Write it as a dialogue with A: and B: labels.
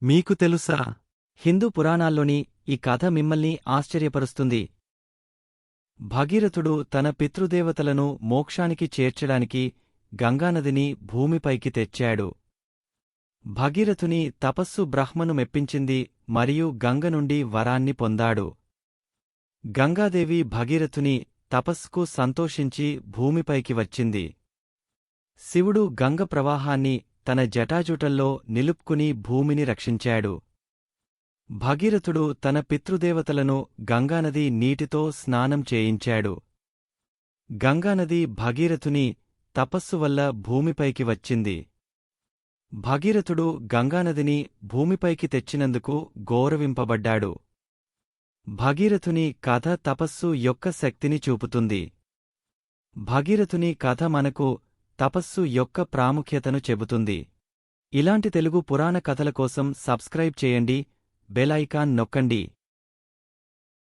A: మీకు తెలుసా?
B: హిందూ పురాణాల్లోని ఈ కథ మిమ్మల్ని ఆశ్చర్యపరుస్తుంది. భగీరథుడు తన పితృదేవతలను మోక్షానికి చేర్చడానికి గంగానదిని భూమిపైకి తెచ్చాడు. భగీరథుని తపస్సు బ్రహ్మను మెప్పించింది మరియు గంగ నుండి వరాన్ని పొందాడు. గంగాదేవి భగీరథుని తపస్సుకు సంతోషించి భూమిపైకి వచ్చింది. శివుడు గంగ ప్రవాహాన్ని తన జటాజుటల్లో నిలుపుకుని భూమిని రక్షించాడు. భగీరథుడు తన పితృదేవతలను గంగానది నీటితో స్నానం చేయించాడు. గంగానది భగీరథుని తపస్సు వల్ల భూమిపైకి వచ్చింది. భగీరథుడు గంగానదిని భూమిపైకి తెచ్చినందుకు గౌరవింపబడ్డాడు. భగీరథుని కథ తపస్సు యొక్క శక్తిని చూపుతుంది. భగీరథుని కథ మనకు తపస్సు యొక్క ప్రాముఖ్యతను చెబుతుంది. ఇలాంటి తెలుగు పురాణ కథల కోసం సబ్స్క్రైబ్ చేయండి, బెల్ ఐకాన్ నొక్కండి.